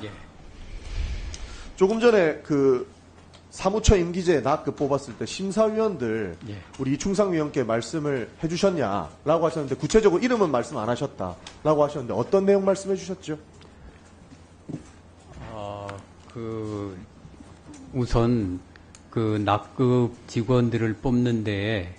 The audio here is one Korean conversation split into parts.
예. 조금 전에 그 사무처 임기제 낙급 뽑았을 때 심사위원들 예. 우리 이충상 위원께 말씀을 해주셨냐라고 하셨는데 구체적으로 이름은 말씀 안 하셨다라고 하셨는데 어떤 내용 말씀해 주셨죠? 우선 그 낙급 직원들을 뽑는데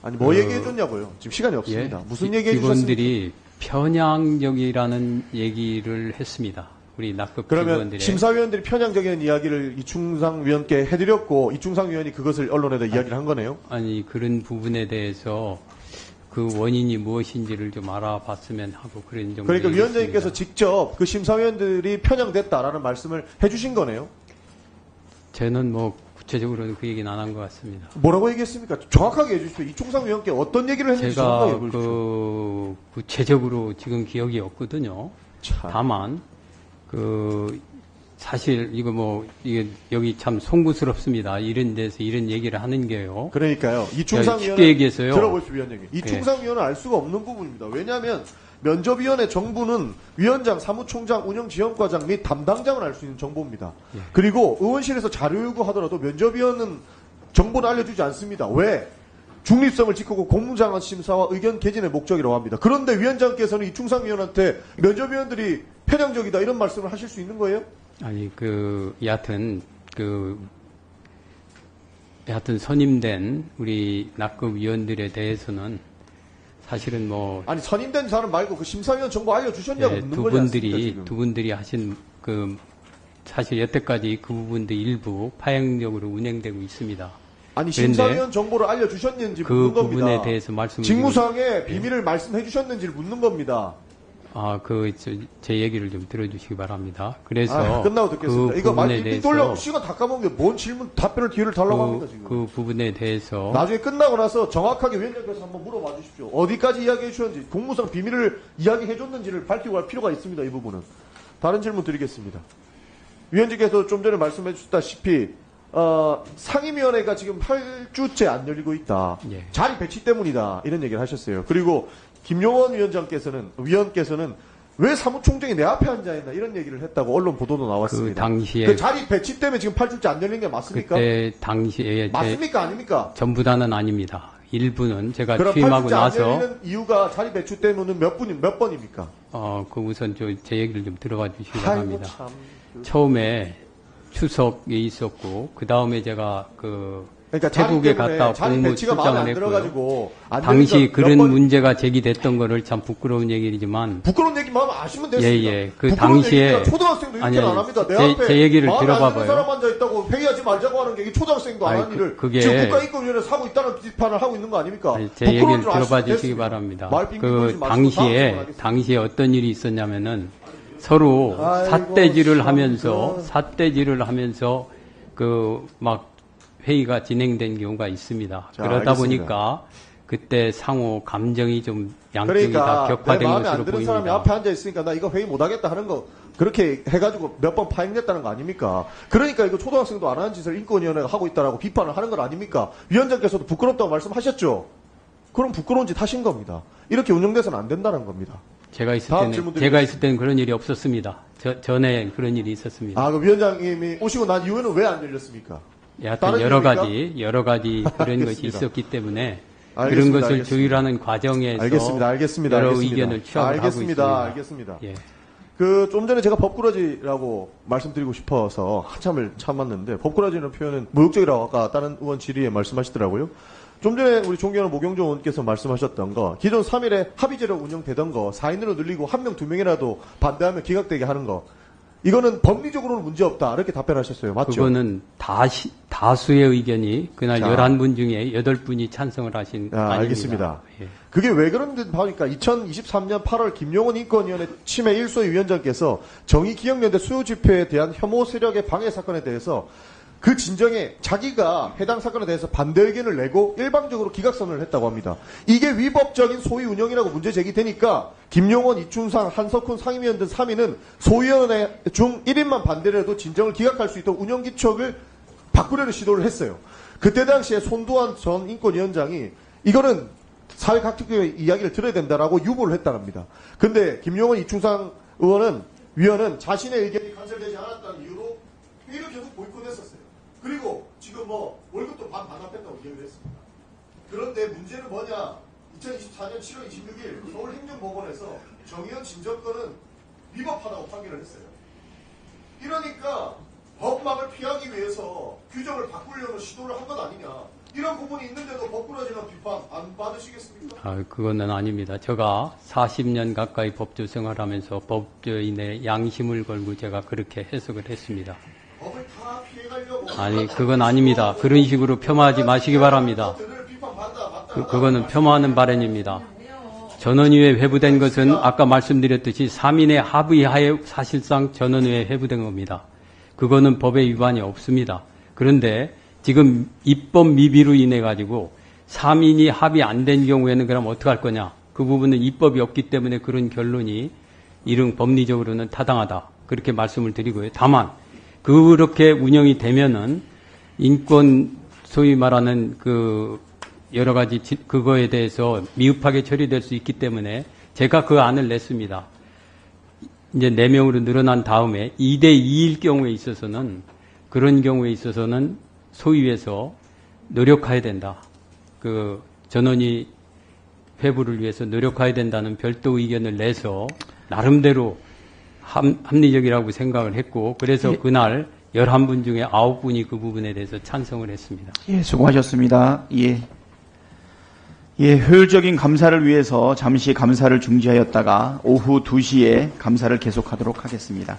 아니 뭐 얘기해 줬냐고요? 지금 시간이 없습니다. 예? 무슨 얘기해 주셨습니까? 직원들이 편향적이라는 얘기를 했습니다. 우리 낙급 그러면 직원들의 심사위원들이 편향적인 이야기를 이충상 위원께 해드렸고 이충상 위원이 그것을 언론에다 이야기를 한 거네요? 아니 그런 부분에 대해서 그 원인이 무엇인지를 좀 알아봤으면 하고 그런 정도. 그러니까 위원장님께서 직접 그 심사위원들이 편향됐다라는 말씀을 해주신 거네요? 저는 뭐 구체적으로는 그 얘기는 안 한 것 같습니다. 뭐라고 얘기했습니까? 정확하게 해주십시오. 이충상 위원께 어떤 얘기를 했는지 정확하게 제가 해주십시오. 그 구체적으로 지금 기억이 없거든요. 참. 다만 그 사실 이거 뭐 이게 여기 참 송구스럽습니다. 이런 데서 이런 얘기를 하는 게요. 그러니까요. 이충상 쉽게 위원은 얘기해서요. 들어보십시오, 위원장님. 이충상 위원은 알 수가 없는 부분입니다. 왜냐하면 면접위원회 정보는 위원장, 사무총장, 운영지원과장 및 담당장을 알 수 있는 정보입니다. 예. 그리고 의원실에서 자료 요구하더라도 면접위원은 정보를 알려주지 않습니다. 왜? 중립성을 지키고 공무장관 심사와 의견 개진의 목적이라고 합니다. 그런데 위원장께서는 이충상 위원한테 면접위원들이 편향적이다 이런 말씀을 하실 수 있는 거예요? 아니 여하튼 선임된 우리 낙급 위원들에 대해서는 사실은 뭐 아니 선임된 사람 말고 그 심사위원 정보 알려주셨냐고 예, 묻는 거지 않습니까, 지금? 두 분들이 하신 사실 여태까지 그 부분도 일부 파행적으로 운행되고 있습니다. 아니 심사위원 정보를 알려주셨는지 그 묻는 겁니다. 부분에 대해서 말씀을 직무상의 비밀을 말씀해 주셨는지를 묻는 겁니다. 제 얘기를 좀 들어주시기 바랍니다. 그래서 끝나고 듣겠습니다. 그 이거 부분에 말이 돌려 대해서 시간 다 까먹은 게 뭔 질문 답변을 기회를 달라고 합니다 지금. 그 부분에 대해서 나중에 끝나고 나서 정확하게 위원장께서 한번 물어봐 주십시오. 어디까지 이야기해 주셨는지 공무상 비밀을 이야기해 줬는지를 밝히고 할 필요가 있습니다. 이 부분은. 다른 질문 드리겠습니다. 위원장께서 좀 전에 말씀해 주셨다시피 상임위원회가 지금 8주째 안 열리고 있다. 예. 자리 배치 때문이다. 이런 얘기를 하셨어요. 그리고 김용원 위원께서는 왜 사무총장이 내 앞에 앉아있나 이런 얘기를 했다고 언론 보도도 나왔습니다. 그 당시에 그 자리 배치 때문에 지금 8주째 안 열린 게 맞습니까? 그때 당시에 맞습니까? 아닙니까? 전부 다는 아닙니다. 일부는 제가 그럼 취임하고 8주째 안 나서 열리는 이유가 자리 배치 때문은 몇 번입니까? 우선 제 얘기를 좀 들어봐 주시기 아이고 바랍니다. 참. 처음에 추석에 있었고 그 다음에 제가 그러니까 자리 태국에 때문에 갔다 자리 공무 배치가 마음에 출장을 안 했고요. 들어가지고 안 당시 되니까 그런 몇 번- 문제가 제기됐던 거를 참 부끄러운 얘기지만 부끄러운 얘기 마음 아시면 됐습니다. 예. 그 부끄러운 당시에- 얘기니까 초등학생도 이렇게 아니, 안 합니다. 내 제- 앞에 제 얘기를 마음에 안 들어봐봐요. 드는 사람 앉아 있다고 회의하지 말자고 하는 게 이게 초등학생도 안 아니, 하는 일을 그게- 지금 국가인권위원회 사고 있다는 비판을 하고 있는 거 아닙니까? 아니, 제 부끄러운 얘기를 줄 아시면 들어봐 주시기 됐습니다. 바랍니다. 말 빙빙 돌지 마시고 다음 질문 하겠습니다. 당시에 어떤 일이 있었냐면은 서로 아이고, 삿대질을 참, 하면서 막 회의가 진행된 경우가 있습니다. 자, 그러다 알겠습니다. 보니까 그때 상호 감정이 좀 양쪽이 다 그러니까 내 격화된 마음에 안 것으로 드는 사람이 보입니다. 앞에 앉아 있으니까 나 이거 회의 못 하겠다 하는 거 그렇게 해가지고 몇 번 파행됐다는 거 아닙니까? 그러니까 이거 초등학생도 안 하는 짓을 인권위원회가 하고 있다라고 비판을 하는 건 아닙니까? 위원장께서도 부끄럽다고 말씀하셨죠? 그럼 부끄러운 짓 하신 겁니다. 이렇게 운영돼서는 안 된다는 겁니다. 제가 있을 다음 질문 때는 그런 일이 없었습니다. 전에 그런 일이 있었습니다. 그 위원장님이 오시고 난 이후에는 왜 안 열렸습니까? 여하튼 다른 여러 이유입니까? 가지 그런 것이 알겠습니다. 있었기 때문에 그런 알겠습니다. 것을 알겠습니다. 조율하는 과정에서 알겠습니다. 여러 알겠습니다. 의견을 취합을 하고 있습니다. 알겠습니다. 예. 좀 전에 제가 법꾸러지라고 말씀드리고 싶어서 한참을 참았는데, 법꾸러지라는 표현은 모욕적이라고 아까 다른 의원 질의에 말씀하시더라고요. 좀 전에 우리 존경하는 모경종 의원께서 말씀하셨던 거, 기존 3일에 합의제로 운영되던 거, 4인으로 늘리고 1명, 2명이라도 반대하면 기각되게 하는 거, 이거는 법리적으로는 문제없다. 이렇게 답변하셨어요. 맞죠? 그거는 다수의 의견이 그날 자. 11분 중에 8분이 찬성을 하신 아닙니다. 알겠습니다. 예. 그게 왜 그런지 보니까 2023년 8월 김용원 인권위원회 치매 1소위 위원장께서 정의기억연대 수요집회에 대한 혐오 세력의 방해 사건에 대해서 그 진정에 자기가 해당 사건에 대해서 반대 의견을 내고 일방적으로 기각선언을 했다고 합니다. 이게 위법적인 소위 운영이라고 문제 제기되니까 김용원, 이충상, 한석훈 상임위원 등 3인은 소위원회 중 1인만 반대를 해도 진정을 기각할 수 있도록 운영기척을 바꾸려는 시도를 했어요. 그때 당시에 손두환 전 인권위원장이 이거는 사회 각축의 이야기를 들어야 된다라고 유보를 했다는 겁니다. 근데 김용원, 이충상 의원은 위원은 자신의 의견이 간섭되지 않았다는 이유로 회의를 계속 보이콧했었어요. 그리고 지금 뭐 월급도 반납했다고 얘기를 했습니다. 그런데 문제는 뭐냐? 2024년 7월 26일 서울행정법원에서 정의원 진정권은 위법하다고 판결을 했어요. 이러니까 법망을 피하기 위해서 규정을 바꾸려는 시도를 한 것 아니냐. 이런 부분이 있는데도 거꾸라지는 비판 안 받으시겠습니까? 그거는 아닙니다. 제가 40년 가까이 법조 생활하면서 법조인의 양심을 걸고 제가 그렇게 해석을 했습니다. 법을 다 피해가려고. 아니, 그건 아닙니다. 그런 식으로 폄하하지 마시기 바랍니다. 그거는 폄하하는 발언입니다. 전원위에 회부된 것은 아까 말씀드렸듯이 3인의 합의하에 사실상 전원위에 회부된 겁니다. 그거는 법에 위반이 없습니다. 그런데 지금 입법 미비로 인해 가지고 3인이 합의 안 된 경우에는 그럼 어떻게 할 거냐? 그 부분은 입법이 없기 때문에 그런 결론이 이런 법리적으로는 타당하다. 그렇게 말씀을 드리고요. 다만 그렇게 운영이 되면은 인권 소위 말하는 그 여러 가지 그거에 대해서 미흡하게 처리될 수 있기 때문에 제가 그 안을 냈습니다. 이제 4명으로 늘어난 다음에 2대 2일 경우에 있어서는 그런 경우에 있어서는 소위에서 노력해야 된다. 그 전원이 회부를 위해서 노력해야 된다는 별도 의견을 내서 나름대로 합리적이라고 생각을 했고 그래서 그날 11분 중에 9분이 그 부분에 대해서 찬성을 했습니다. 예, 수고하셨습니다. 효율적인 감사를 위해서 잠시 감사를 중지하였다가 오후 2시에 감사를 계속하도록 하겠습니다.